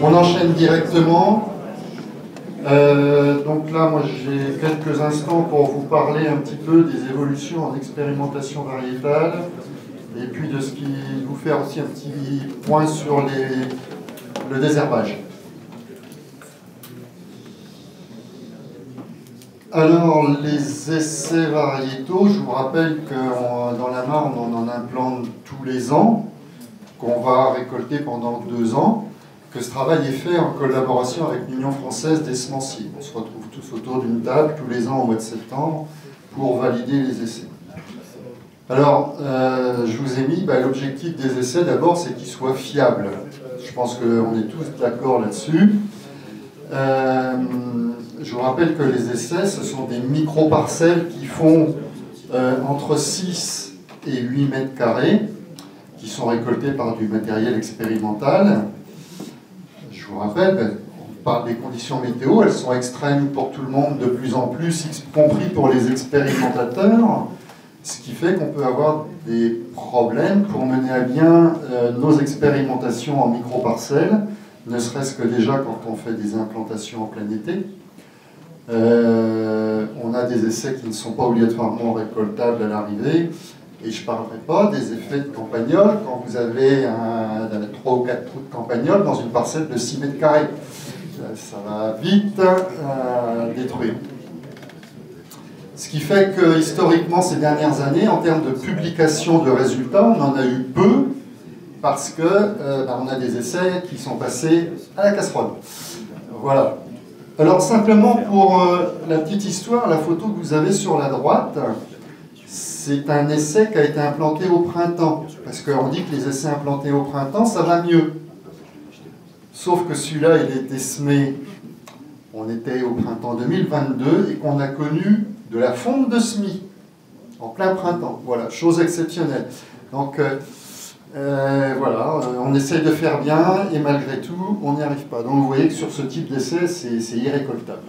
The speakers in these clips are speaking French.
On enchaîne directement. Donc là, moi, j'ai quelques instants pour vous parler un petit peu des évolutions en expérimentation variétale et puis de ce qui vous faire aussi un petit point sur le désherbage. Alors, les essais variétaux, je vous rappelle que dans la Marne, on en implante tous les ans, qu'on va récolter pendant 2 ans, que ce travail est fait en collaboration avec l'Union française des semenciers. On se retrouve tous autour d'une table tous les ans au mois de septembre pour valider les essais. Alors, je vous ai mis l'objectif des essais, d'abord, c'est qu'ils soient fiables. Je pense qu'on est tous d'accord là-dessus. Je vous rappelle que les essais, ce sont des micro-parcelles qui font entre 6 et 8 mètres carrés, qui sont récoltés par du matériel expérimental. Je vous rappelle, on parle des conditions météo, elles sont extrêmes pour tout le monde de plus en plus, y compris pour les expérimentateurs, ce qui fait qu'on peut avoir des problèmes pour mener à bien nos expérimentations en micro-parcelles, ne serait-ce que déjà quand on fait des implantations en plein été. On a des essais qui ne sont pas obligatoirement récoltables à l'arrivée, et je ne parlerai pas des effets de campagnol quand vous avez 3 ou 4 trous de campagnol dans une parcelle de 6 mètres carrés. Ça va vite détruire. Ce qui fait que historiquement, ces dernières années, en termes de publication de résultats, on en a eu peu, parce que on a des essais qui sont passés à la casserole. Voilà. Alors simplement pour la petite histoire, la photo que vous avez sur la droite, c'est un essai qui a été implanté au printemps. Parce qu'on dit que les essais implantés au printemps, ça va mieux. Sauf que celui-là, il a été semé, on était au printemps 2022, et qu'on a connu de la fonte de semis en plein printemps. Voilà, chose exceptionnelle. Donc voilà, on essaye de faire bien, et malgré tout, on n'y arrive pas. Donc vous voyez que sur ce type d'essai, c'est irrécoltable.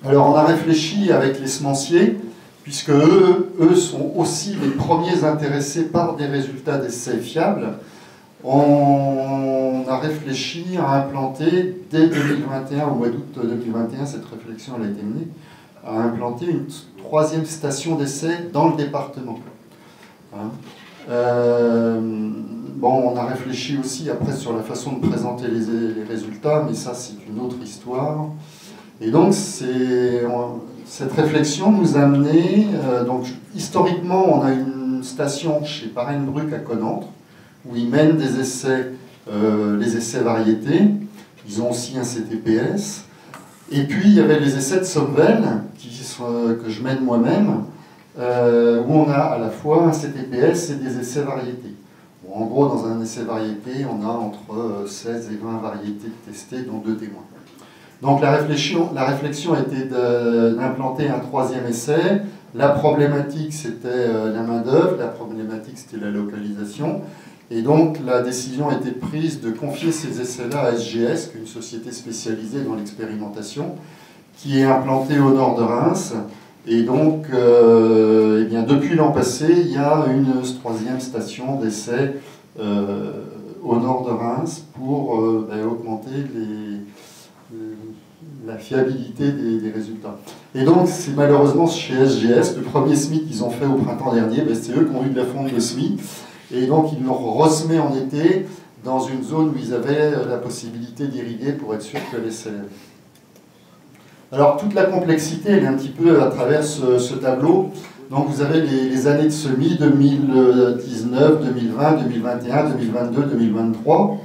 Alors on a réfléchi avec les semenciers, puisque eux sont aussi les premiers intéressés par des résultats d'essais fiables. On a réfléchi à implanter, dès 2021, au mois d'août 2021, cette réflexion elle a été menée, à implanter une 3e station d'essai dans le département. Bon, on a réfléchi aussi après sur la façon de présenter les résultats, mais ça c'est une autre histoire. Et donc cette réflexion nous a mené, donc historiquement on a une station chez Parenbrück à Connantre, où ils mènent des essais, les essais variétés. Ils ont aussi un CTPS. Et puis il y avait les essais de Somvel, que je mène moi-même, où on a à la fois un CTPS et des essais variétés. Bon, en gros, dans un essai variété, on a entre 16 et 20 variétés testées, dont 2 témoins. Donc la réflexion était d'implanter un 3e essai. La problématique, c'était la main-d'œuvre, la problématique, c'était la localisation. Et donc la décision a été prise de confier ces essais-là à SGS, qui est une société spécialisée dans l'expérimentation, qui est implantée au nord de Reims. Et donc, eh bien, depuis l'an passé, il y a une 3e station d'essai au nord de Reims pour augmenter la fiabilité des résultats. Et donc, c'est malheureusement chez SGS, le premier SMI qu'ils ont fait au printemps dernier, c'est eux qui ont eu de la fonte de SMI. Et donc, ils l'ont ressemé en été dans une zone où ils avaient la possibilité d'irriguer pour être sûr que les s'élève. Alors, toute la complexité, elle est un petit peu à travers ce tableau. Donc, vous avez les années de semis 2019, 2020, 2021, 2022, 2023.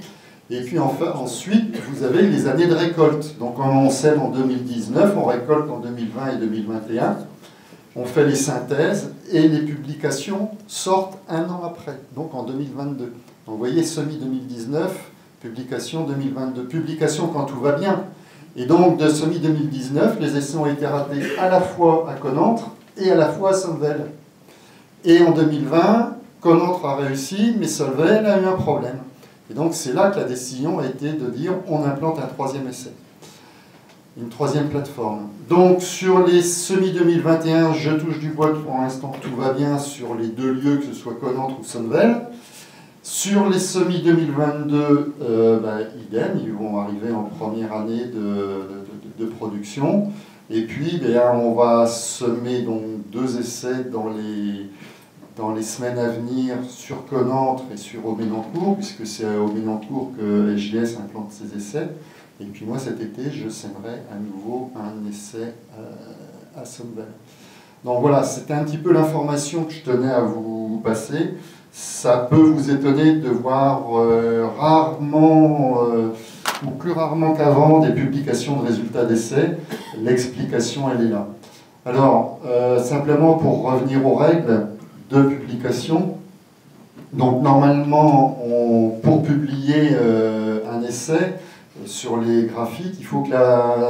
Et puis, enfin, ensuite, vous avez les années de récolte. Donc, quand on sème en 2019, on récolte en 2020 et 2021. On fait les synthèses et les publications sortent 1 an après, donc en 2022. Donc vous voyez, semis 2019, publication 2022. Publication quand tout va bien. Et donc de semis 2019, les essais ont été ratés à la fois à Connantre et à la fois à Somvel. Et en 2020, Connantre a réussi, mais Somvel a eu un problème. Et donc c'est là que la décision a été de dire on implante un 3e essai. Une 3e plateforme. Donc sur les semis 2021, je touche du bois que pour l'instant tout va bien sur les 2 lieux, que ce soit Connantre ou Somvel. Sur les semis 2022, idem, ils vont arriver en première année de production. Et puis, on va semer donc 2 essais dans les semaines à venir sur Connantre et sur Aubénancourt, puisque c'est à Aubénancourt que SGS implante ses essais. Et puis moi, cet été, je sèmerai à nouveau un essai à Sommevel. Donc voilà, c'était un petit peu l'information que je tenais à vous passer. Ça peut vous étonner de voir rarement, ou plus rarement qu'avant, des publications de résultats d'essais. L'explication, elle est là. Alors, simplement pour revenir aux règles de publication, donc normalement, pour publier un essai sur les graphiques, il faut que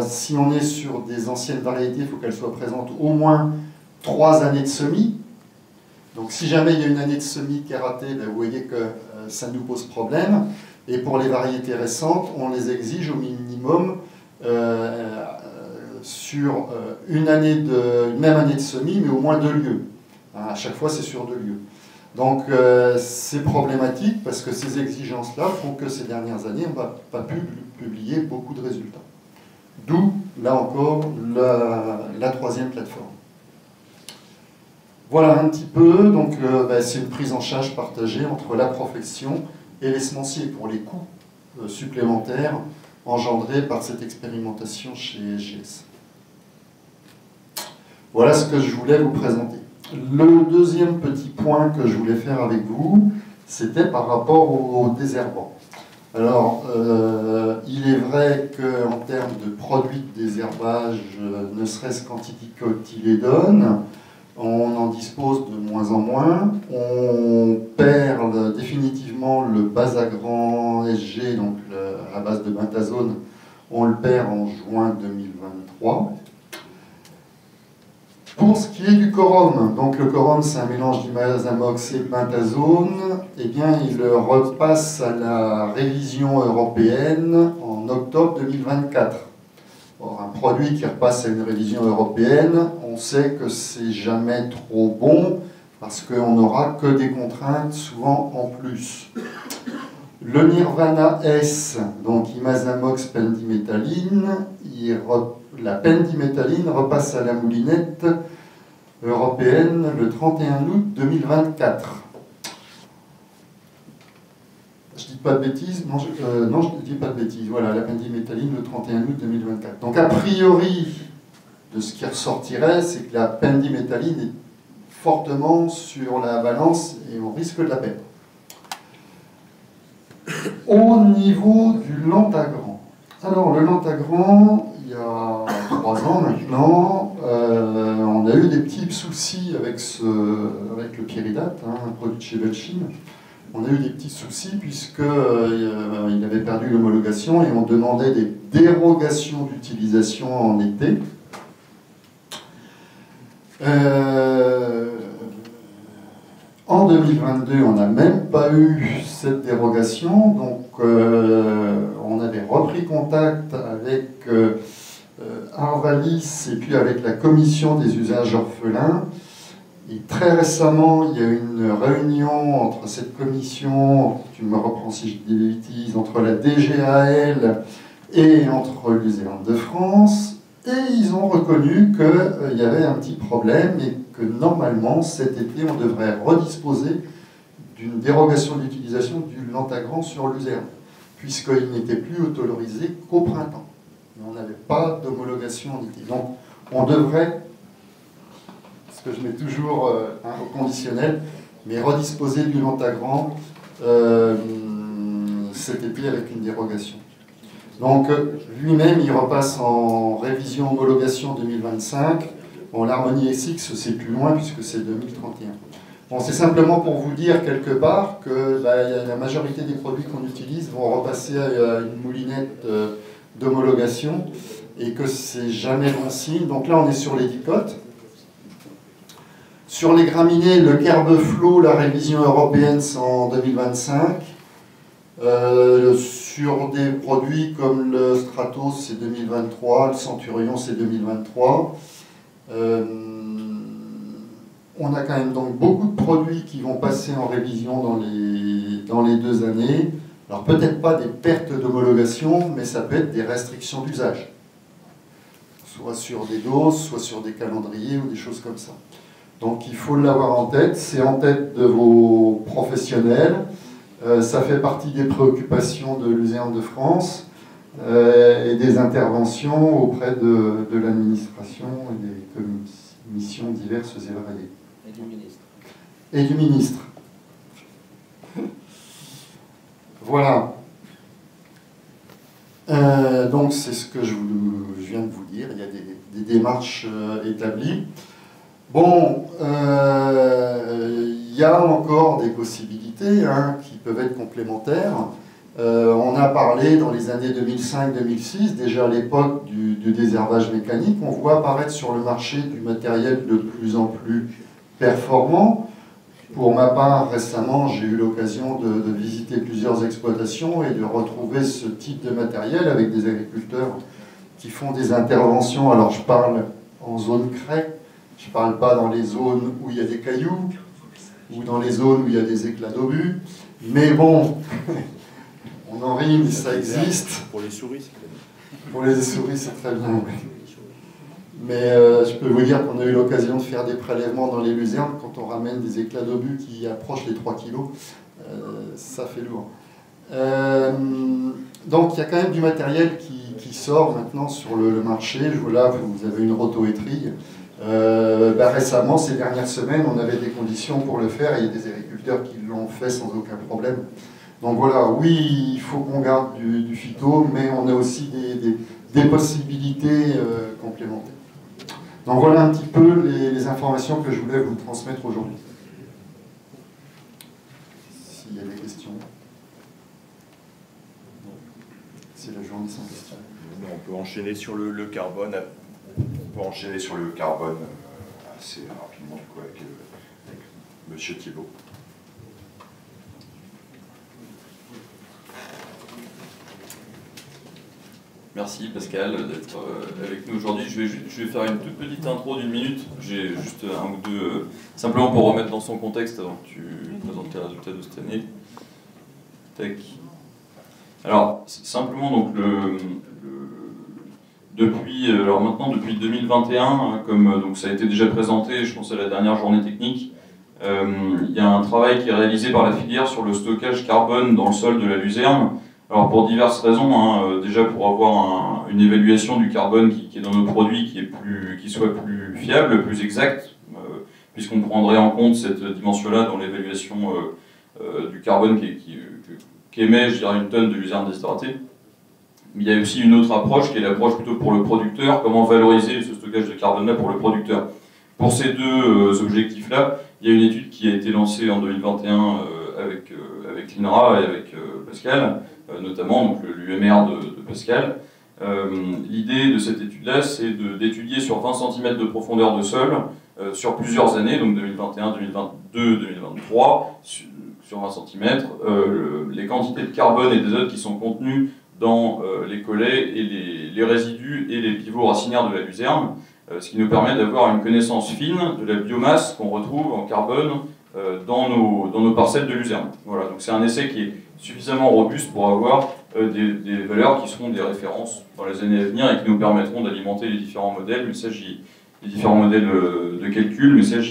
si on est sur des anciennes variétés, il faut qu'elles soient présentes au moins 3 années de semis. Donc si jamais il y a une année de semis qui est ratée, vous voyez que ça nous pose problème. Et pour les variétés récentes, on les exige au minimum sur une même année de semis, mais au moins 2 lieux. À chaque fois, c'est sur 2 lieux. Donc c'est problématique parce que ces exigences-là font que ces dernières années, on n'a pas pu publier beaucoup de résultats. D'où, là encore, la 3e plateforme. Voilà un petit peu, donc c'est une prise en charge partagée entre la profession et les semenciers pour les coûts supplémentaires engendrés par cette expérimentation chez SGS. Voilà ce que je voulais vous présenter. Le deuxième petit point que je voulais faire avec vous, c'était par rapport au désherbant. Alors, il est vrai qu'en termes de produits de désherbage, ne serait-ce qu'antidicotylédone, on en dispose de moins en moins. On perd définitivement le Bazagran SG, donc à base de bentazone, on le perd en juin 2023. Pour ce qui est du Corom, donc le Corom c'est un mélange d'imazamox et de bentazone, eh bien il repasse à la révision européenne en octobre 2024. Or, un produit qui repasse à une révision européenne, on sait que c'est jamais trop bon parce qu'on n'aura que des contraintes souvent en plus. Le Nirvana S, donc imazamox pendiméthaline, la pendiméthaline repasse à la moulinette européenne le 31 août 2024. Je dis pas de bêtises, non, je ne dis pas de bêtises. Voilà, la pendiméthaline le 31 août 2024. Donc a priori, de ce qui ressortirait, c'est que la pendiméthaline est fortement sur la balance et on risque de la perdre. Au niveau du Lantagran. Alors le Lantagran, il y a 3 ans maintenant, on a eu des petits soucis avec le pyridate, un produit de chez Belchine. On a eu des petits soucis puisqu'il avait perdu l'homologation et on demandait des dérogations d'utilisation en été. En 2022, on n'a même pas eu cette dérogation, donc on avait repris contact avec Arvalis et puis avec la commission des usages orphelins. Et très récemment, il y a eu une réunion entre cette commission, tu me reprends si je dis des bêtises, entre la DGAL et entre l'USEAM de France, et ils ont reconnu qu'il y avait un petit problème et que normalement, cet été, on devrait redisposer d'une dérogation d'utilisation du Lantagran sur l'USEAM, puisqu'il n'était plus autorisé qu'au printemps. On n'avait pas d'homologation en été. Donc, on devrait, ce que je mets toujours au conditionnel, mais redisposer du Lantagran cet été avec une dérogation. Donc lui-même, il repasse en révision homologation 2025. Bon, l'harmonie SX, c'est plus loin puisque c'est 2031. Bon, c'est simplement pour vous dire quelque part que la majorité des produits qu'on utilise vont repasser à une moulinette d'homologation et que c'est jamais bon signe. Donc là, on est sur les dicotes. Sur les graminées, le Kerbeflo, la révision européenne, c'est en 2025. Sur des produits comme le Stratos, c'est 2023, le Centurion, c'est 2023. on a quand même donc beaucoup de produits qui vont passer en révision dans les 2 années. Alors peut-être pas des pertes d'homologation, mais ça peut être des restrictions d'usage. Soit sur des doses, soit sur des calendriers ou des choses comme ça. Donc il faut l'avoir en tête, c'est en tête de vos professionnels, ça fait partie des préoccupations de l'Uséum de France et des interventions auprès de l'administration et des commissions diverses et variées. Et du ministre. Et du ministre. Voilà. Donc c'est ce que je viens de vous dire, il y a des démarches établies. Bon, il y a encore des possibilités qui peuvent être complémentaires. On a parlé dans les années 2005-2006, déjà à l'époque du désherbage mécanique, on voit apparaître sur le marché du matériel de plus en plus performant. Pour ma part, récemment, j'ai eu l'occasion de visiter plusieurs exploitations et de retrouver ce type de matériel avec des agriculteurs qui font des interventions. Alors je parle en zone craie, je ne parle pas dans les zones où il y a des cailloux ou dans les zones où il y a des éclats d'obus, mais bon, on en rit, mais ça existe. Pour les souris, c'est très bien. Pour les souris, c'est très bien. Mais je peux vous dire qu'on a eu l'occasion de faire des prélèvements dans les lucernes quand on ramène des éclats d'obus qui approchent les 3 kg. Ça fait lourd. Donc il y a quand même du matériel qui sort maintenant sur le marché. Là, vous avez une rotoétrie. Récemment, ces dernières semaines, on avait des conditions pour le faire et il y a des agriculteurs qui l'ont fait sans aucun problème. Donc voilà, oui, il faut qu'on garde du phyto, mais on a aussi des possibilités complémentaires. Donc voilà un petit peu les informations que je voulais vous transmettre aujourd'hui. S'il y a des questions. C'est la journée sans questions. On peut enchaîner sur le carbone. On peut enchaîner sur le carbone assez rapidement avec Monsieur Thibault. Merci Pascal d'être avec nous aujourd'hui. Je vais faire une toute petite intro d'1 minute. J'ai juste un ou deux, simplement pour remettre dans son contexte avant que tu présentes les résultats de cette année. Tac. Alors, simplement, donc, depuis 2021, comme donc, ça a été déjà présenté, je pense à la dernière journée technique, il y a un travail qui est réalisé par la filière sur le stockage carbone dans le sol de la luzerne. Alors pour diverses raisons, déjà pour avoir une évaluation du carbone qui est dans nos produits qui soit plus fiable, plus exact, puisqu'on prendrait en compte cette dimension-là dans l'évaluation du carbone qu'émet, je dirais, une tonne de luzerne déshydratée. Mais il y a aussi une autre approche qui est l'approche plutôt pour le producteur, comment valoriser ce stockage de carbone-là pour le producteur. Pour ces deux objectifs-là, il y a une étude qui a été lancée en 2021 avec l'INRA et avec Pascal, notamment donc l'UMR de Pascal. L'idée de cette étude-là, c'est d'étudier sur 20 cm de profondeur de sol, sur plusieurs années, donc 2021, 2022, 2023, sur 20 cm, les quantités de carbone et d'azote qui sont contenues dans les collets et les résidus et les pivots racinaires de la luzerne, ce qui nous permet d'avoir une connaissance fine de la biomasse qu'on retrouve en carbone dans nos parcelles de luzerne. Voilà, donc c'est un essai qui est suffisamment robuste pour avoir des valeurs qui seront des références dans les années à venir et qui nous permettront d'alimenter les différents modèles, les différents modèles de calcul, mais ça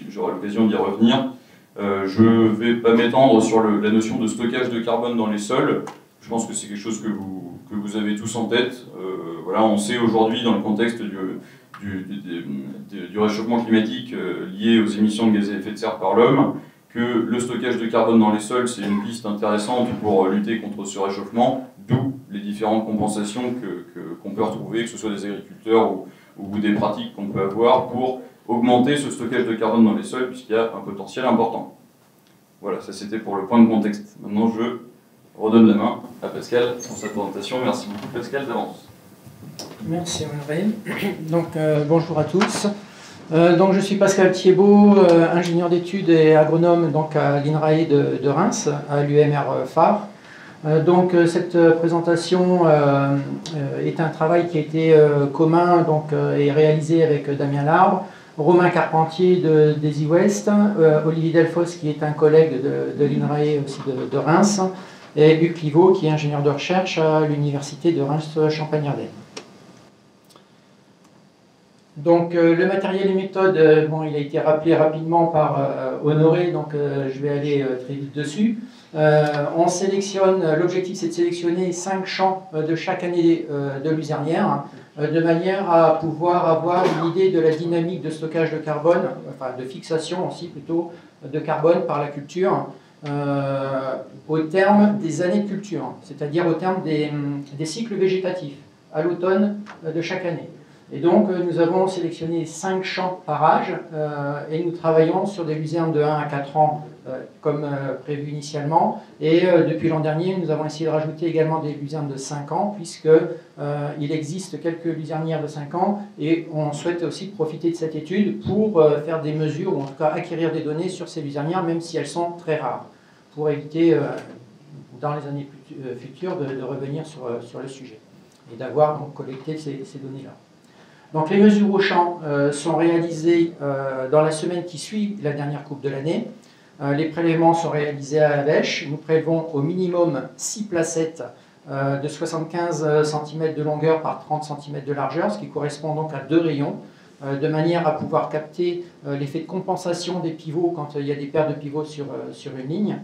j'aurai l'occasion d'y revenir. Je ne vais pas m'étendre sur la notion de stockage de carbone dans les sols. Je pense que c'est quelque chose que vous avez tous en tête. Voilà, on sait aujourd'hui, dans le contexte du réchauffement climatique lié aux émissions de gaz à effet de serre par l'homme, que le stockage de carbone dans les sols, c'est une piste intéressante pour lutter contre ce réchauffement, d'où les différentes compensations qu'on peut retrouver, que ce soit des agriculteurs ou des pratiques qu'on peut avoir pour augmenter ce stockage de carbone dans les sols, puisqu'il y a un potentiel important. Voilà, ça c'était pour le point de contexte. Maintenant, je redonne la main à Pascal pour sa présentation. Merci beaucoup Pascal d'avance. Merci André. Donc bonjour à tous. Donc je suis Pascal Thibault, ingénieur d'études et agronome donc à l'INRAE de Reims, à l'UMR Phare. Donc cette présentation est un travail qui a été commun et réalisé avec Damien Larbre, Romain Carpentier des West, Olivier Delfos qui est un collègue de l'INRAE aussi de Reims, et Hugues Clivaux qui est ingénieur de recherche à l'université de Reims-Champagne-Ardenne. Donc le matériel et méthode, bon, il a été rappelé rapidement par Honoré, donc je vais aller très vite dessus. On sélectionne, l'objectif c'est de sélectionner 5 champs de chaque année de luzernière, de manière à pouvoir avoir une idée de la dynamique de stockage de carbone, enfin de fixation aussi plutôt, de carbone par la culture, au terme des années de culture, c'est-à-dire au terme des cycles végétatifs, à l'automne de chaque année. Et donc nous avons sélectionné 5 champs par âge et nous travaillons sur des luzernes de 1 à 4 ans comme prévu initialement, et depuis l'an dernier nous avons essayé de rajouter également des luzernes de 5 ans puisque il existe quelques luzernières de 5 ans et on souhaite aussi profiter de cette étude pour faire des mesures ou en tout cas acquérir des données sur ces luzernières même si elles sont très rares pour éviter dans les années futures de revenir sur le sujet et d'avoir donc collecté ces données-là. Donc les mesures au champ sont réalisées dans la semaine qui suit la dernière coupe de l'année. Les prélèvements sont réalisés à la bêche. Nous prélevons au minimum 6 placettes de 75 cm de longueur par 30 cm de largeur, ce qui correspond donc à 2 rayons, de manière à pouvoir capter l'effet de compensation des pivots quand il y a des paires de pivots sur une ligne.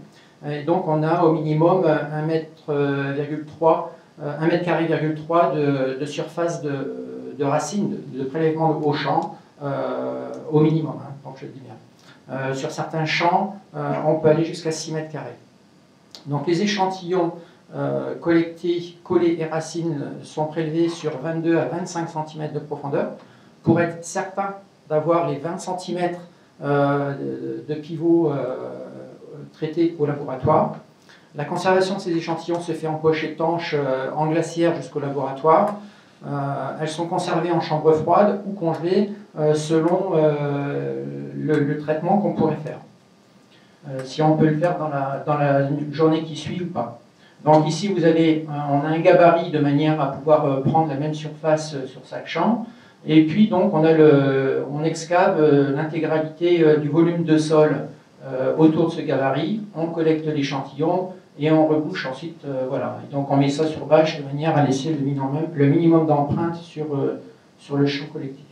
Et donc on a au minimum 1,3 m² de surface de racines, de prélèvement au champ, au minimum, hein, donc je le dis bien. Sur certains champs, on peut aller jusqu'à 6 m². Donc les échantillons collectés, collés et racines sont prélevés sur 22 à 25 cm de profondeur pour être certain d'avoir les 20 cm de pivot traités au laboratoire. La conservation de ces échantillons se fait en poche étanche en glacière jusqu'au laboratoire. Elles sont conservées en chambre froide ou congelées selon le traitement qu'on pourrait faire. Si on peut le faire dans la journée qui suit ou pas. Donc ici, on a un gabarit de manière à pouvoir prendre la même surface sur chaque champ. Et puis, donc, on excave l'intégralité du volume de sol autour de ce gabarit. On collecte l'échantillon et on rebouche ensuite. Voilà. Et donc, on met ça sur bâche de manière à laisser le minimum d'empreintes sur le champ collectif.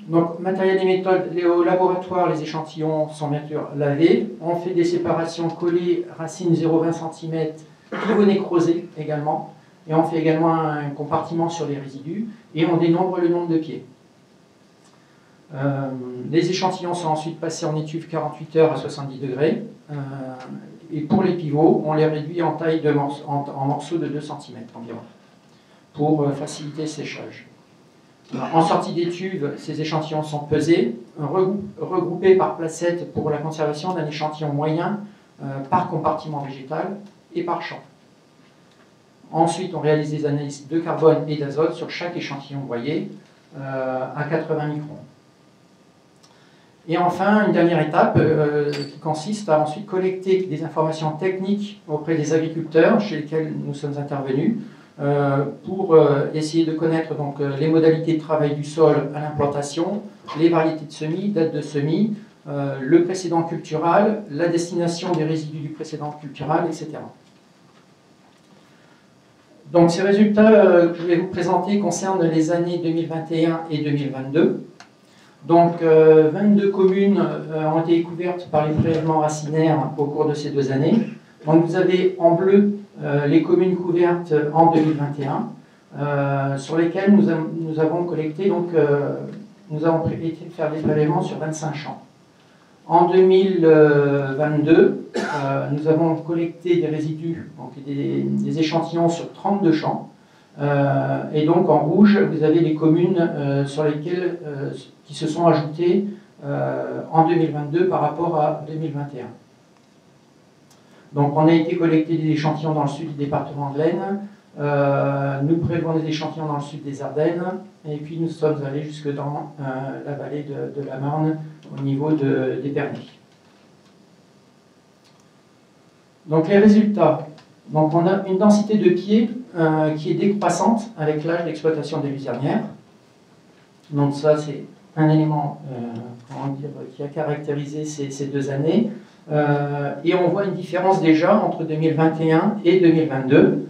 Donc, matériel et méthode, au laboratoire, les échantillons sont bien sûr lavés. On fait des séparations collées, racines 0,20 cm, pivot nécrosé également. Et on fait également un compartiment sur les résidus. Et on dénombre le nombre de pieds. Les échantillons sont ensuite passés en étuve 48 heures à 70 degrés. Et pour les pivots, on les réduit en taille en morceaux de 2 cm environ, pour faciliter le séchage. En sortie d'étuve, ces échantillons sont pesés, regroupés par placette pour la conservation d'un échantillon moyen par compartiment végétal et par champ. Ensuite, on réalise des analyses de carbone et d'azote sur chaque échantillon broyé à 80 microns. Et enfin, une dernière étape qui consiste à ensuite collecter des informations techniques auprès des agriculteurs chez lesquels nous sommes intervenus pour essayer de connaître donc, les modalités de travail du sol à l'implantation, les variétés de semis, dates de semis, le précédent cultural, la destination des résidus du précédent cultural, etc. Donc ces résultats que je vais vous présenter concernent les années 2021 et 2022. Donc 22 communes ont été couvertes par les prélèvements racinaires au cours de ces 2 années. Donc vous avez en bleu les communes couvertes en 2021, sur lesquelles nous avons collecté, donc nous avons été faire des prélèvements sur 25 champs. En 2022, nous avons collecté des résidus, donc des échantillons sur 32 champs. Et donc en rouge, vous avez les communes sur lesquelles qui se sont ajoutées en 2022 par rapport à 2021. Donc on a été collecter des échantillons dans le sud du département de l'Aisne, nous prélevons des échantillons dans le sud des Ardennes, et puis nous sommes allés jusque dans la vallée de la Marne au niveau d'Épernay. Donc les résultats. Donc on a une densité de pieds qui est décroissante avec l'âge d'exploitation des luzernières. Donc ça, c'est un élément qui a caractérisé ces 2 années. Et on voit une différence déjà entre 2021 et 2022,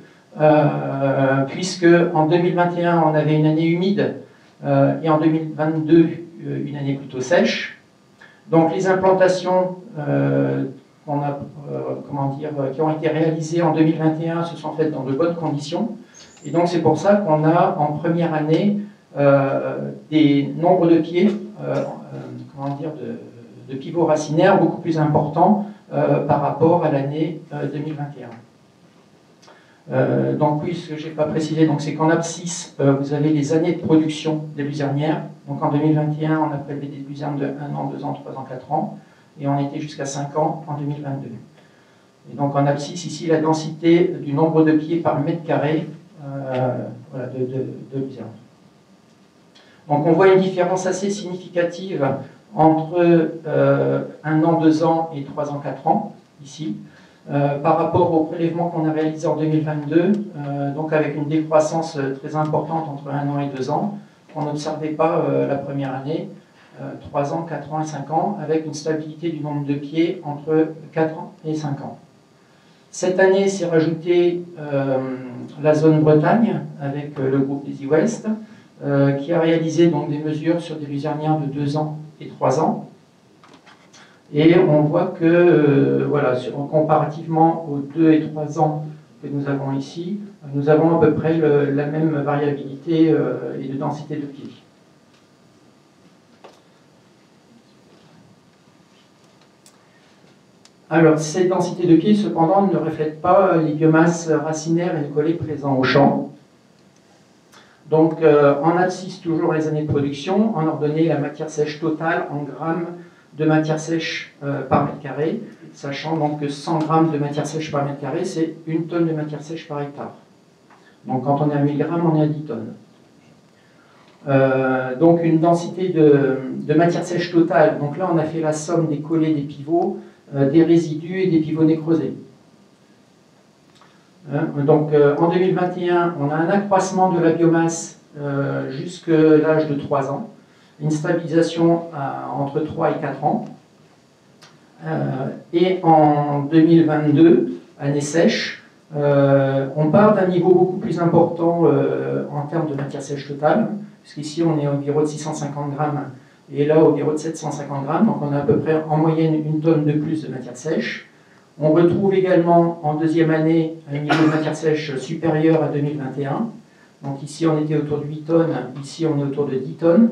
puisque en 2021, on avait une année humide et en 2022, une année plutôt sèche. Donc les implantations qui ont été réalisées en 2021 se sont faites dans de bonnes conditions. Et donc c'est pour ça qu'on a en première année des nombres de pieds, de pivots racinaires beaucoup plus importants par rapport à l'année 2021. Donc oui, ce que je n'ai pas précisé, c'est qu'en abscisse, vous avez les années de production des luzernières. Donc en 2021, on a prélevé des luzernes de 1 an, 2 ans, 3 ans, 4 ans, et on était jusqu'à 5 ans en 2022. Et donc en abscisse, ici, la densité du nombre de pieds par mètre carré de luzerne. Donc on voit une différence assez significative entre 1 an, 2 ans et 3 ans, 4 ans, ici. Par rapport au prélèvement qu'on a réalisé en 2022, donc avec une décroissance très importante entre 1 an et 2 ans, qu'on n'observait pas la première année, 3 ans, 4 ans et 5 ans, avec une stabilité du nombre de pieds entre 4 ans et 5 ans. Cette année, s'est rajouté la zone Bretagne, avec le groupe des West, qui a réalisé donc des mesures sur des luzernières de 2 ans et 3 ans. Et on voit que, comparativement aux 2 et 3 ans que nous avons ici, nous avons à peu près la même variabilité et de densité de pieds. Alors, ces densités de pieds, cependant, ne reflètent pas les biomasses racinaires et collées présents au champ. Donc, en abscisse, toujours les années de production, on ordonnait la matière sèche totale en grammes de matière sèche par mètre carré, sachant donc que 100 grammes de matière sèche par mètre carré, c'est 1 tonne de matière sèche par hectare. Donc quand on est à 1000 grammes, on est à 10 tonnes. Donc une densité de matière sèche totale, donc là on a fait la somme des collets des pivots, des résidus et des pivots nécrosés. Donc en 2021, on a un accroissement de la biomasse jusqu'à l'âge de 3 ans. Une stabilisation entre 3 et 4 ans. Et en 2022, année sèche, on part d'un niveau beaucoup plus important en termes de matière sèche totale, puisqu'ici on est environ de 650 grammes et là environ de 750 grammes, donc on a à peu près en moyenne 1 tonne de plus de matière sèche. On retrouve également en deuxième année un niveau de matière sèche supérieur à 2021. Donc ici on était autour de 8 tonnes, ici on est autour de 10 tonnes.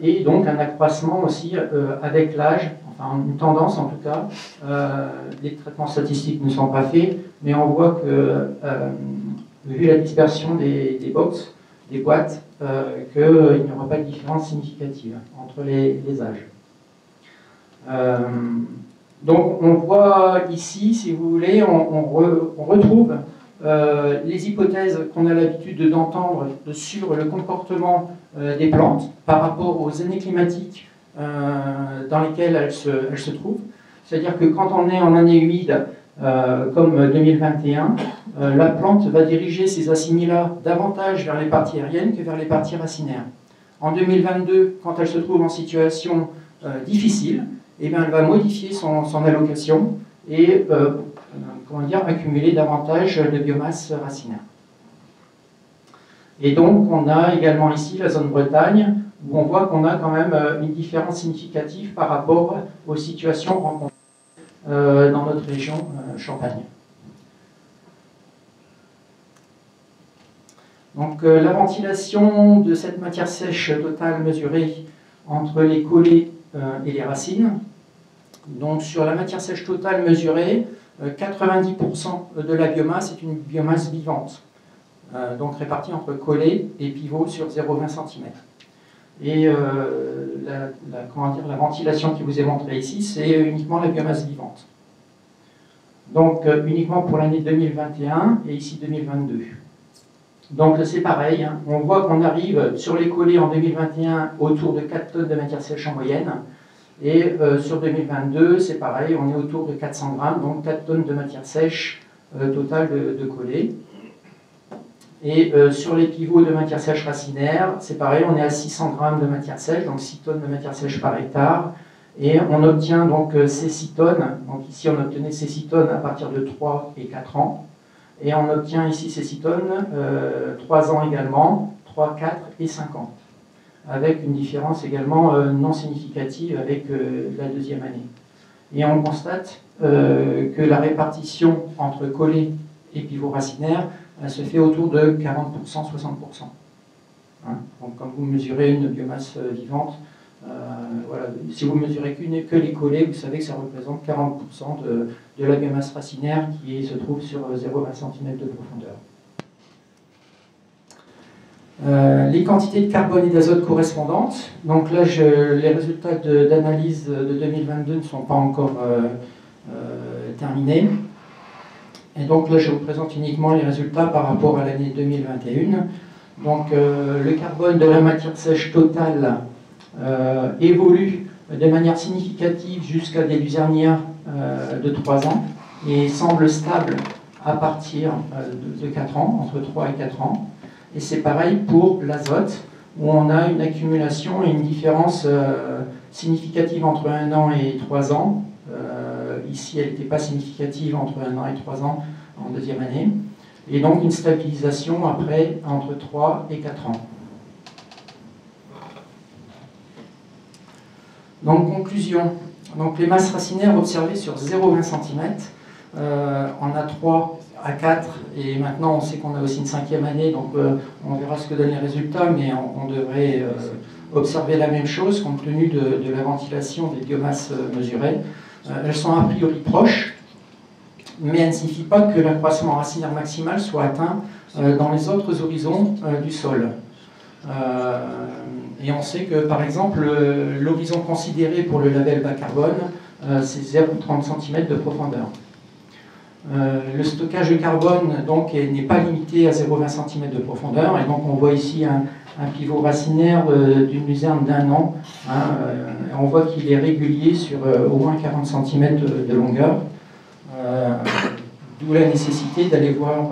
Et donc un accroissement aussi avec l'âge, enfin une tendance en tout cas. Les traitements statistiques ne sont pas faits, mais on voit que, vu la dispersion des box, des boîtes, qu'il n'y aura pas de différence significative entre les âges. Donc on voit ici, si vous voulez, on retrouve les hypothèses qu'on a l'habitude d'entendre sur le comportement des plantes par rapport aux années climatiques dans lesquelles elles se trouvent. C'est-à-dire que quand on est en année humide, comme 2021, la plante va diriger ses assimilats davantage vers les parties aériennes que vers les parties racinaires. En 2022, quand elle se trouve en situation difficile, eh bien, elle va modifier son allocation et accumuler davantage de biomasse racinaire. Et donc, on a également ici la zone Bretagne, où on voit qu'on a quand même une différence significative par rapport aux situations rencontrées dans notre région Champagne. Donc, la ventilation de cette matière sèche totale mesurée entre les collets et les racines. Donc, sur la matière sèche totale mesurée, 90% de la biomasse est une biomasse vivante, donc répartie entre collets et pivots sur 0,20 cm. Et la ventilation qui vous est montrée ici, c'est uniquement la biomasse vivante. Donc uniquement pour l'année 2021 et ici 2022. Donc c'est pareil, hein. On voit qu'on arrive sur les collets en 2021 autour de 4 tonnes de matière sèche en moyenne. Et sur 2022, c'est pareil, on est autour de 400 grammes, donc 4 tonnes de matière sèche totale de collets. Et sur les pivots de matière sèche racinaire, c'est pareil, on est à 600 grammes de matière sèche, donc 6 tonnes de matière sèche par hectare. Et on obtient donc ces 6 tonnes, donc ici on obtenait ces 6 tonnes à partir de 3 et 4 ans. Et on obtient ici ces 6 tonnes, 3 ans également, 3, 4 et 5 ans. Avec une différence également non significative avec la deuxième année. Et on constate que la répartition entre collé et pivot racinaire se fait autour de 40%, 60%. Hein, donc quand vous mesurez une biomasse vivante, voilà, si vous mesurez que les collets, vous savez que ça représente 40% de la biomasse racinaire qui se trouve sur 0,20 cm de profondeur. Les quantités de carbone et d'azote correspondantes. Donc là, les résultats d'analyse de 2022 ne sont pas encore terminés. Et donc là, je vous présente uniquement les résultats par rapport à l'année 2021. Donc le carbone de la matière sèche totale évolue de manière significative jusqu'à des luzernières de 3 ans et semble stable à partir de 4 ans, entre 3 et 4 ans. Et c'est pareil pour l'azote, où on a une accumulation et une différence significative entre 1 an et 3 ans. Ici, elle n'était pas significative entre 1 an et 3 ans en deuxième année. Et donc une stabilisation après entre 3 et 4 ans. Donc conclusion. Donc les masses racinaires observées sur 0,20 cm, on a 3 à 4, et maintenant on sait qu'on a aussi une 5e année, donc on verra ce que donnent les résultats, mais on devrait observer la même chose compte tenu de la ventilation des biomasses mesurées. Elles sont a priori proches, mais elles ne signifient pas que l'accroissement racinaire maximal soit atteint dans les autres horizons du sol. Et on sait que, par exemple, l'horizon considéré pour le label bas carbone, c'est 0,30 cm de profondeur. Le stockage de carbone n'est pas limité à 0,20 cm de profondeur, et donc on voit ici un pivot racinaire d'une luzerne d'1 an. Hein, on voit qu'il est régulier sur au moins 40 cm de longueur, d'où la nécessité d'aller voir,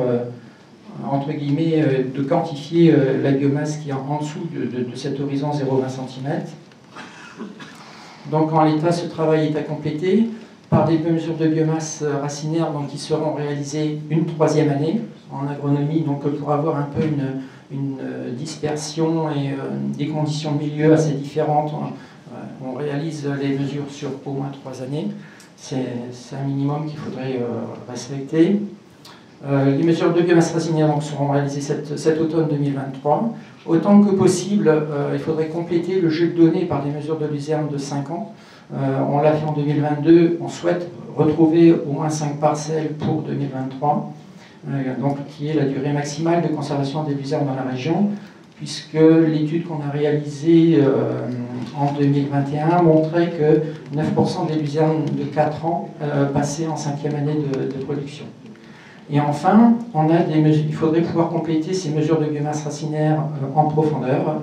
entre guillemets, de quantifier la biomasse qui est en dessous de cet horizon 0,20 cm. Donc en l'état, ce travail est à compléter par des mesures de biomasse racinaire qui seront réalisées une 3e année en agronomie, donc pour avoir un peu une dispersion et des conditions de milieu assez différentes. On réalise les mesures sur au moins 3 années. C'est un minimum qu'il faudrait respecter. Les mesures de biomasse racinaire seront réalisées cet automne 2023. Autant que possible, il faudrait compléter le jeu de données par des mesures de luzerne de 5 ans. On l'a fait en 2022, on souhaite retrouver au moins 5 parcelles pour 2023, qui est la durée maximale de conservation des luzernes dans la région, puisque l'étude qu'on a réalisée en 2021 montrait que 9% des luzernes de 4 ans passaient en 5e année de production. Et enfin, il faudrait pouvoir compléter ces mesures de biomasse racinaire en profondeur.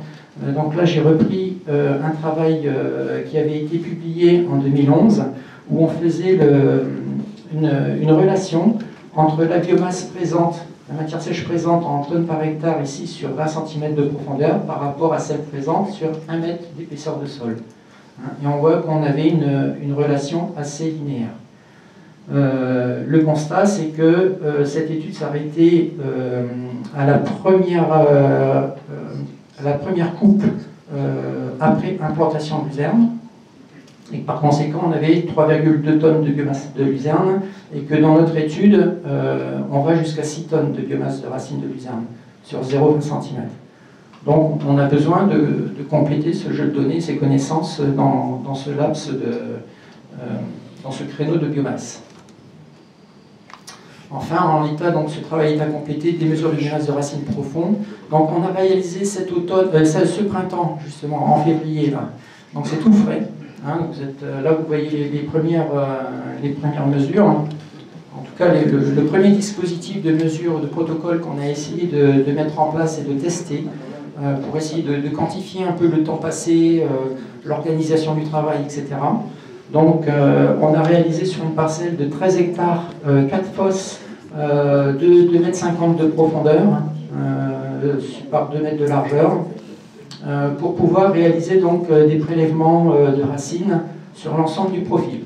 Donc là, j'ai repris un travail qui avait été publié en 2011, où on faisait une relation entre la biomasse présente, la matière sèche présente en tonnes par hectare ici sur 20 cm de profondeur par rapport à celle présente sur 1 mètre d'épaisseur de sol. Et on voit qu'on avait une relation assez linéaire. Le constat, c'est que cette étude s'arrêtait à la première coupe après implantation de luzerne, et que par conséquent on avait 3,2 tonnes de biomasse de luzerne, et que dans notre étude on va jusqu'à 6 tonnes de biomasse de racine de luzerne sur 0,20 cm. Donc on a besoin de compléter ce jeu de données, ces connaissances dans ce laps dans ce créneau de biomasse. Enfin, en l'état, ce travail est à compléter des mesures de biomasse de racines profondes. Donc, on a réalisé cet automne, ce printemps, justement, en février, là. Donc, c'est tout frais. Hein, vous êtes, là, vous voyez les premières mesures. En tout cas, le premier dispositif de mesure, de protocole qu'on a essayé de mettre en place et de tester pour essayer de quantifier un peu le temps passé, l'organisation du travail, etc. Donc, on a réalisé sur une parcelle de 13 hectares 4 fosses de 2,50 m de profondeur, par 2 mètres de largeur, pour pouvoir réaliser donc des prélèvements de racines sur l'ensemble du profil,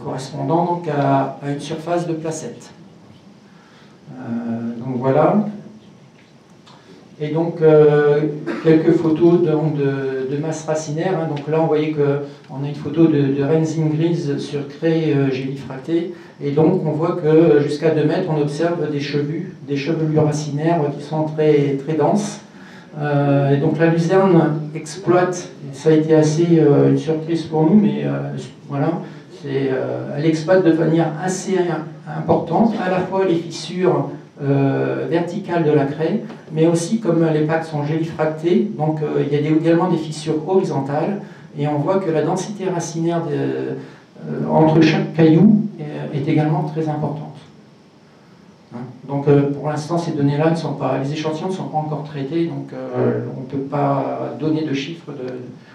correspondant donc à une surface de placette. Donc voilà. Et donc quelques photos de masse racinaire. Hein. Donc là on voyait qu'on a une photo de Renzing grise sur craie gélifractée. Et donc on voit que jusqu'à 2 mètres on observe des chevelures racinaires qui sont très, très denses. Et donc la luzerne exploite, ça a été assez une surprise pour nous, mais voilà, elle exploite de manière assez importante à la fois les fissures verticales de la craie, mais aussi comme les plaques sont gélifractées, donc il y a également des fissures horizontales, et on voit que la densité racinaire entre chaque caillou est également très importante. Donc pour l'instant, ces données-là ne sont pas, les échantillons ne sont pas encore traités, donc on ne peut pas donner de chiffres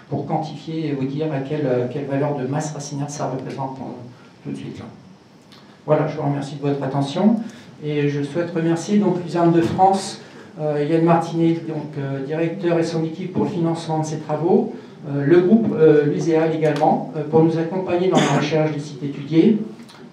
pour quantifier et vous dire à quelle valeur de masse racinaire ça représente tout de suite. Là. Voilà, je vous remercie de votre attention et je souhaite remercier donc Luzerne de France, Yann Martinet, donc directeur et son équipe pour le financement de ces travaux, le groupe Luséal également pour nous accompagner dans la recherche des sites étudiés.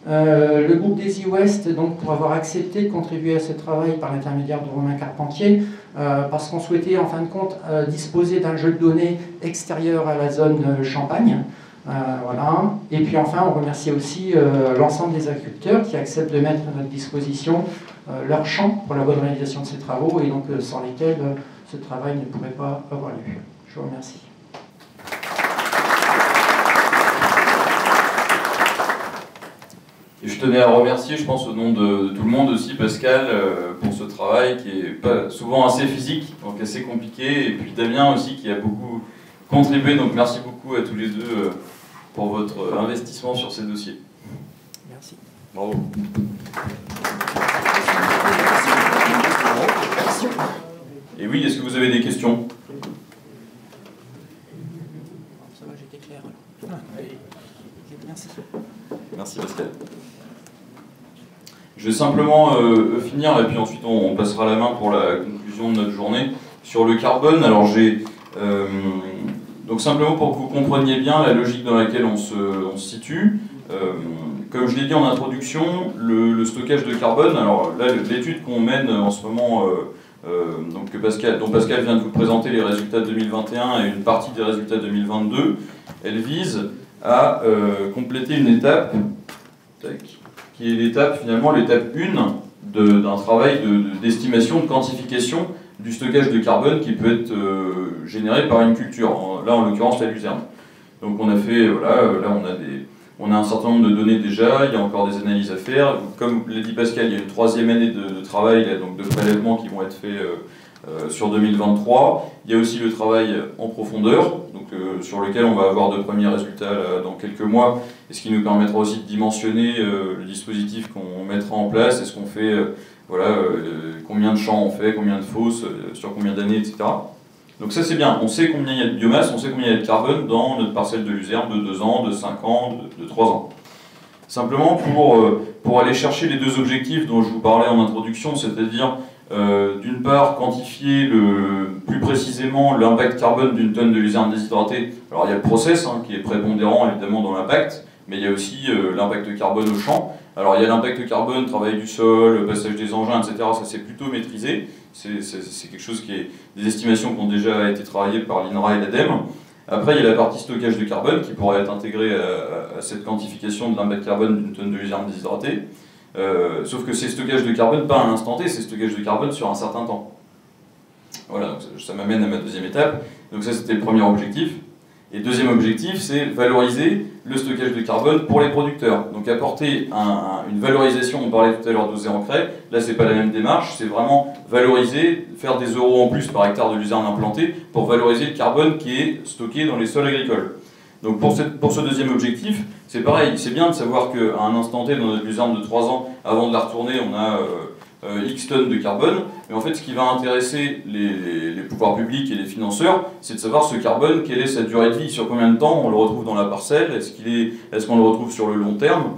Le groupe Daisy West donc, pour avoir accepté de contribuer à ce travail par l'intermédiaire de Romain Carpentier parce qu'on souhaitait en fin de compte disposer d'un jeu de données extérieur à la zone Champagne. Voilà. Et puis enfin on remercie aussi l'ensemble des agriculteurs qui acceptent de mettre à notre disposition leur champ pour la bonne réalisation de ces travaux et donc sans lesquels ce travail ne pourrait pas avoir lieu. Je vous remercie. Et je tenais à remercier, je pense au nom de tout le monde aussi, Pascal, pour ce travail qui est pas, souvent assez physique, donc assez compliqué, et puis Damien aussi qui a beaucoup contribué, donc merci beaucoup à tous les deux pour votre investissement sur ces dossiers. Merci. Bravo. Et oui, est-ce que vous avez des questions? Ça va, j'étais clair. Merci. Merci Pascal. Je vais simplement finir et puis ensuite on passera la main pour la conclusion de notre journée sur le carbone. Alors j'ai donc simplement pour que vous compreniez bien la logique dans laquelle on se situe. Comme je l'ai dit en introduction, le stockage de carbone. Alors là l'étude qu'on mène en ce moment, donc dont Pascal vient de vous présenter les résultats de 2021 et une partie des résultats de 2022, elle vise à compléter une étape qui est l'étape, finalement, l'étape 1 d'un travail d'estimation, de quantification du stockage de carbone qui peut être généré par une culture, là en l'occurrence la luzerne. Donc on a fait, voilà, là on a un certain nombre de données déjà, il y a encore des analyses à faire. Comme l'a dit Pascal, il y a une 3e année de travail, là, donc de prélèvements qui vont être faits sur 2023. Il y a aussi le travail en profondeur, donc, sur lequel on va avoir de premiers résultats là, dans quelques mois, et ce qui nous permettra aussi de dimensionner le dispositif qu'on mettra en place, est-ce qu'on fait, voilà, combien de champs on fait, combien de fosses, sur combien d'années, etc. Donc ça c'est bien, on sait combien il y a de biomasse, on sait combien il y a de carbone dans notre parcelle de luzerne de 2 ans, de 5 ans, de 3 ans. Simplement pour aller chercher les deux objectifs dont je vous parlais en introduction, c'est-à-dire d'une part, quantifier plus précisément l'impact carbone d'une tonne de luzerne déshydratée. Alors il y a le process qui est prépondérant évidemment dans l'impact, mais il y a aussi l'impact carbone au champ. Alors il y a l'impact carbone, travail du sol, passage des engins, etc. Ça c'est plutôt maîtrisé. C'est quelque chose qui est des estimations qui ont déjà été travaillées par l'INRA et l'ADEME. Après il y a la partie stockage de carbone qui pourrait être intégrée à cette quantification de l'impact carbone d'une tonne de luzerne déshydratée. Sauf que c'est stockage de carbone pas à un instant T, c'est stockage de carbone sur un certain temps. Voilà, donc ça m'amène à ma deuxième étape. Donc ça c'était le premier objectif. Et deuxième objectif, c'est valoriser le stockage de carbone pour les producteurs. Donc apporter une valorisation, on parlait tout à l'heure d'osé en craie, là c'est pas la même démarche, c'est vraiment valoriser, faire des euros en plus par hectare de luzerne implantée pour valoriser le carbone qui est stocké dans les sols agricoles. Donc pour ce deuxième objectif, c'est pareil, c'est bien de savoir qu'à un instant T dans notre luzerne de 3 ans, avant de la retourner, on a X tonnes de carbone, mais en fait ce qui va intéresser les pouvoirs publics et les financeurs, c'est de savoir ce carbone, quelle est sa durée de vie, sur combien de temps on le retrouve dans la parcelle, est-ce qu'on le retrouve sur le long terme,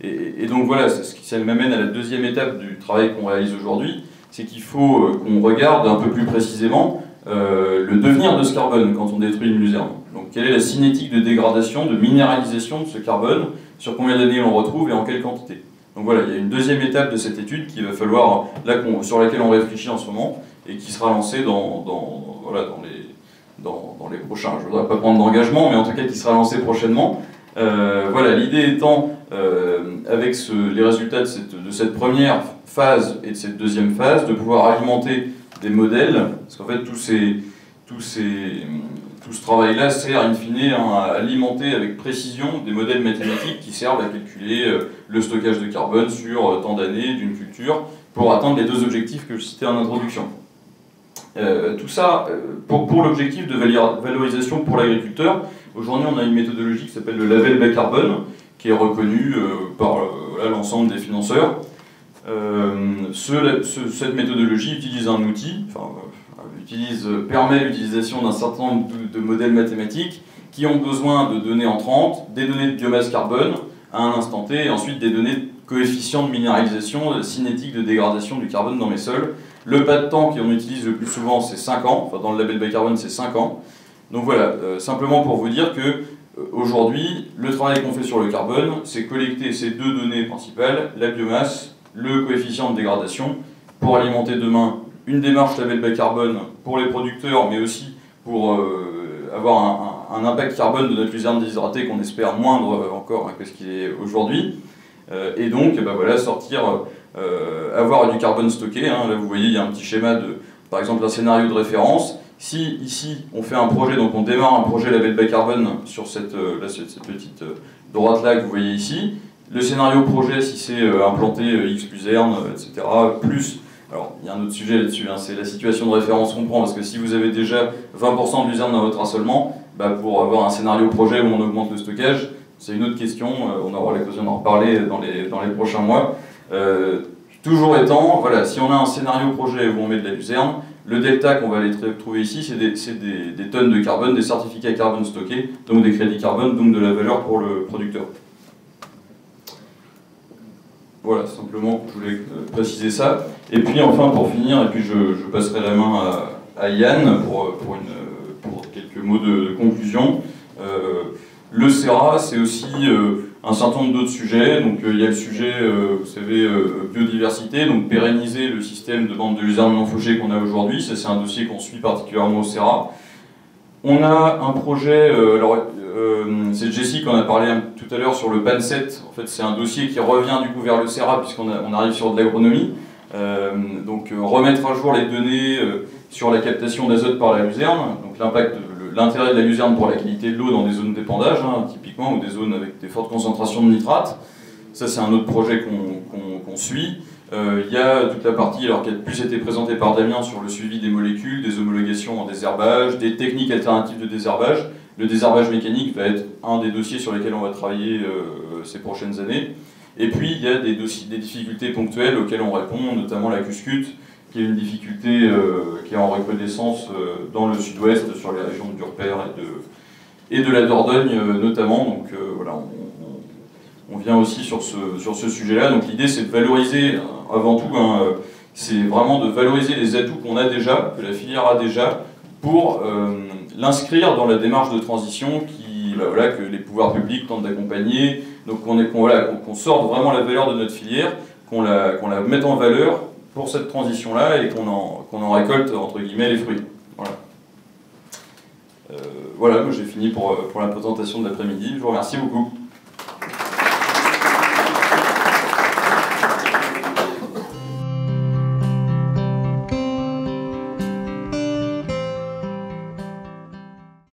et donc voilà, ça m'amène à la deuxième étape du travail qu'on réalise aujourd'hui, c'est qu'il faut qu'on regarde un peu plus précisément le devenir de ce carbone quand on détruit une luzerne. Donc quelle est la cinétique de dégradation, de minéralisation de ce carbone, sur combien d'années on le retrouve et en quelle quantité. Donc voilà, il y a une deuxième étape de cette étude qu'il va falloir, sur laquelle on réfléchit en ce moment, et qui sera lancée dans les prochains. Je ne voudrais pas prendre d'engagement, mais en tout cas qui sera lancée prochainement. Voilà, l'idée étant, avec les résultats de cette première phase et de cette deuxième phase, de pouvoir alimenter des modèles, parce qu'en fait tout ce travail-là sert in fine à alimenter avec précision des modèles mathématiques qui servent à calculer le stockage de carbone sur tant d'années d'une culture pour atteindre les deux objectifs que je citais en introduction. Tout ça pour l'objectif de valorisation pour l'agriculteur. Aujourd'hui, on a une méthodologie qui s'appelle le label bas carbone, qui est reconnue par l'ensemble des financeurs. Cette méthodologie utilise un outil, permet l'utilisation d'un certain nombre de modèles mathématiques qui ont besoin de données entrantes, des données de biomasse carbone à un instant T, et ensuite des données de coefficient de minéralisation, de cinétique de dégradation du carbone dans mes sols. Le pas de temps qu'on utilise le plus souvent, c'est 5 ans, enfin dans le label bas carbone, c'est 5 ans. Donc voilà, simplement pour vous dire que aujourd'hui, le travail qu'on fait sur le carbone, c'est collecter ces deux données principales, la biomasse, le coefficient de dégradation, pour alimenter demain une démarche label bas carbone pour les producteurs, mais aussi pour avoir un impact carbone de notre luzerne déshydratée qu'on espère moindre encore que ce qu'il est aujourd'hui. Et donc, voilà, avoir du carbone stocké. Là, vous voyez, il y a un petit schéma par exemple, un scénario de référence. Si ici, on fait un projet, donc on démarre un projet label bas carbone sur cette petite droite-là que vous voyez ici, le scénario projet, si c'est implanté X plus R, etc., plus... Alors, il y a un autre sujet là-dessus, c'est la situation de référence qu'on prend, parce que si vous avez déjà 20% de luzerne dans votre assolement, pour avoir un scénario projet où on augmente le stockage, c'est une autre question, on aura l'occasion d'en reparler dans les prochains mois. Toujours étant, voilà, si on a un scénario projet où on met de la luzerne, le delta qu'on va aller trouver ici, c'est des tonnes de carbone, des certificats carbone stockés, donc des crédits carbone, donc de la valeur pour le producteur. Voilà, simplement, je voulais préciser ça. Et puis enfin, pour finir, et puis je passerai la main à Yann pour quelques mots de conclusion. Le CERA, c'est aussi un certain nombre d'autres sujets. Donc il y a le sujet, vous savez, biodiversité, donc pérenniser le système de bandes de luzerne non fauchées qu'on a aujourd'hui. Ça, c'est un dossier qu'on suit particulièrement au CERA. On a un projet, c'est Jessie qu'on a parlé tout à l'heure sur le PAN7. En fait, c'est un dossier qui revient du coup vers le CERA puisqu'on arrive sur de l'agronomie. Donc remettre à jour les données sur la captation d'azote par la luzerne, donc l'intérêt de la luzerne pour la qualité de l'eau dans des zones d'épandage, typiquement, ou des zones avec des fortes concentrations de nitrates. Ça, c'est un autre projet qu'on suit. Il y a toute la partie qui a plus été présentée par Damien sur le suivi des molécules, des homologations en désherbage, des techniques alternatives de désherbage. Le désherbage mécanique va être un des dossiers sur lesquels on va travailler ces prochaines années. Et puis il y a des difficultés ponctuelles auxquelles on répond, notamment la cuscute, qui est une difficulté qui est en recrudescence dans le sud-ouest, sur les régions de Durper et de la Dordogne notamment. Donc voilà, on vient aussi sur ce sujet-là. Donc l'idée, c'est de valoriser, avant tout, c'est vraiment de valoriser les atouts qu'on a déjà, que la filière a déjà, pour l'inscrire dans la démarche de transition que les pouvoirs publics tentent d'accompagner. Donc qu'on sorte vraiment la valeur de notre filière, qu'on la mette en valeur pour cette transition-là et qu'on en récolte, entre guillemets, les fruits. Voilà. Voilà, j'ai fini pour la présentation de l'après-midi. Je vous remercie beaucoup.